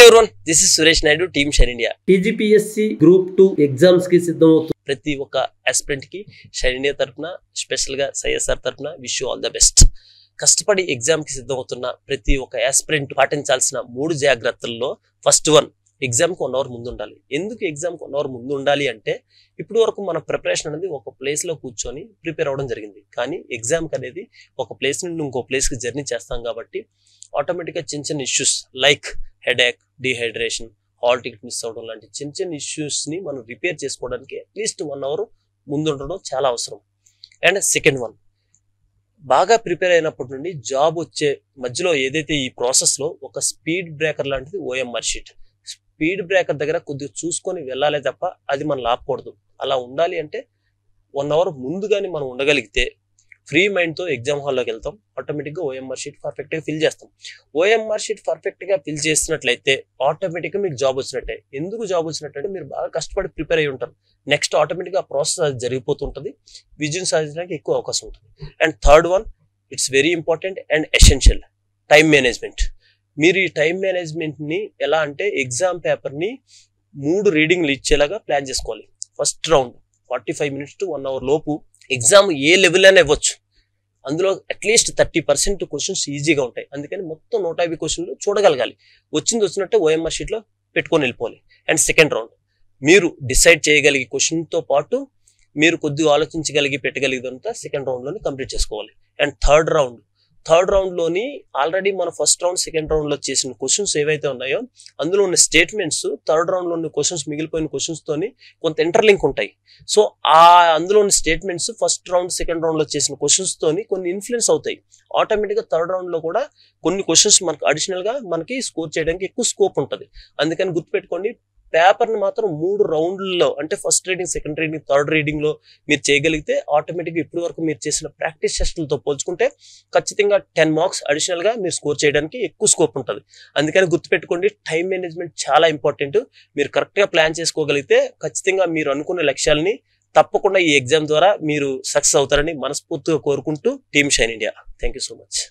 everyone, this is Suresh Naidu, Team Shine India. TGPSC Group 2 exams కి సిద్ధమవుతుంది. ప్రతి ఒక్క ఆస్పిరెంట్ కి షైన్ ఇండియా తరపున స్పెషల్ గా సైఎస్ఆర్ తరపున wish you all the best. కష్టపడి ఎగ్జామ్ కి సిద్ధమవుతున్న ప్రతి ఒక్క ఆస్పిరెంట్ పాటించాల్సిన 3 జాగ్రత్తల్లో ఫస్ట్ వన్, ఎగ్జామ్ కు 1 అవర్ ముందు ఉండాలి. ఎందుకు ఎగ్జామ్ కు 1 అవర్ ముందు ఉండాలి అంటే, ఇప్పటి వరకు మన ప్రిపరేషన్ అనేది ఒక ప్లేస్ లో కూర్చొని ప్రిపేర్ అవ్వడం జరిగింది. కానీ ఎగ్జామ్ కి అనేది ఒక ప్లేస్ నుండి ఇంకో ప్లేస్ కి జర్నీ చేస్తాం కాబట్టి ఆటోమేటిక్ గా చిన్న చిన్న issues like headache, dehydration, hall ticket miss అవ్వడం లాంటి చిన్న చిన్న ఇష్యూస్ ని మనం రిపేర్ చేసుకోవడానికి అట్లీస్ట్ 1 అవర్ ముందు ఉండడం చాలా అవసరం. అండ్ సెకండ్ వన్, బాగా ప్రిపేర్ అయినప్పటి నుండి జాబ్ వచ్చే మధ్యలో ఏదైతే ఈ ప్రాసెస్ లో ఒక స్పీడ్ బ్రేకర్ లాంటిది ఓఎంఆర్ షీట్. స్పీడ్ బ్రేకర్ దగ్గర కొద్దిగా చూసుకొని వెళ్ళాలి తప్ప అది మనం ఆపకూడదు. అలా ఉండాలి అంటే 1 అవర్ ముందుగానే మనం ఉండగలిగితే ఫ్రీ మైండ్ తో ఎగ్జామ్ హాల్లోకి వెళ్తాం. ఆటోమేటిక్ గా ఓఎంఆర్ షీట్ పర్ఫెక్ట్ గా ఫిల్ చేస్తాం. ఓఎంఆర్ షీట్ పర్ఫెక్ట్ గా ఫిల్ చేసినట్లయితే ఆటోమేటిక్ గా మీకు జాబ్ వచ్చినట్టే. ఎందుకు జాబ్ వచ్చినట్టు? మీరు బాగా కష్టపడి ప్రిపేర్ అయ్యి ఉంటారు. నెక్స్ట్ ఆటోమేటిక్ గా ఆ ప్రాసెస్ అది జరిగిపోతుంటది. విజయం సాధించడానికి ఎక్కువ అవకాశం ఉంటుంది. And third one, it's very important and essential, time management. మీరు ఈ టైం మేనేజ్మెంట్ ని ఎలా అంటే, ఎగ్జామ్ పేపర్ ని 3 రీడింగ్లు ఇచ్చేలాగా ప్లాన్ చేసుకోవాలి. First round 45 minutes to 1 hour లోపు ఎగ్జామ్ ఏ లెవెల్ అయినా ఇవ్వచ్చు. అందులో అట్లీస్ట్ 30% క్వశ్చన్స్ ఈజీగా ఉంటాయి. అందుకని మొత్తం 150 క్వశ్చన్లు చూడగలగాలి. వచ్చినట్టే ఓఎంఆర్ షీట్ లో పెట్టుకొని వెళ్ళిపోవాలి. అండ్ సెకండ్ రౌండ్, మీరు డిసైడ్ చేయగలిగే క్వశ్చన్ తో పాటు మీరు కొద్దిగా ఆలోచించగలిగి పెట్టగలిగేదంతా సెకండ్ రౌండ్ లోని కంప్లీట్ చేసుకోవాలి. అండ్ థర్డ్ రౌండ్ లోని ఆల్రెడీ మన ఫస్ట్ రౌండ్ సెకండ్ రౌండ్ లో చేసిన క్వశ్చన్స్ ఏవైతే ఉన్నాయో అందులో ఉన్న స్టేట్మెంట్స్ థర్డ్ రౌండ్ లో ఉన్న క్వశ్చన్స్, మిగిలిపోయిన క్వశ్చన్స్ తోని కొంత ఇంటర్లింక్ ఉంటాయి. సో అందులో ఉన్న statements first round second round లో చేసిన క్వశ్చన్స్ తోని కొన్ని ఇన్ఫ్లుయెన్స్ అవుతాయి. ఆటోమేటిక్ గా థర్డ్ రౌండ్ లో కూడా కొన్ని క్వశ్చన్స్ మనకు అడిషనల్ గా మనకి స్కోర్ చేయడానికి ఎక్కువ స్కోప్ ఉంటుంది. అందుకని గుర్తుపెట్టుకోండి, పేపర్ ని మాత్రం 3 రౌండ్లలో, అంటే first reading, second reading, third reading లో మీరు చేయగలిగితే ఆటోమేటిక్ గా ఇప్పటి వరకు మీరు చేసిన ప్రాక్టీస్ టెస్టులతో పోల్చుకుంటే ఖచ్చితంగా 10 మార్క్స్ అడిషనల్ గా మీరు స్కోర్ చేయడానికి ఎక్కువ స్కోప్ ఉంటుంది. అందుకని గుర్తుపెట్టుకోండి, టైం మేనేజ్మెంట్ చాలా ఇంపార్టెంట్. మీరు కరెక్ట్ గా ప్లాన్ చేసుకోగలిగితే ఖచ్చితంగా మీరు అనుకున్న లక్ష్యాలని తప్పకుండా ఈ ఎగ్జామ్ ద్వారా మీరు సక్సెస్ అవుతారని మనస్ఫూర్తిగా కోరుకుంటూ, team shine India. Thank you so much.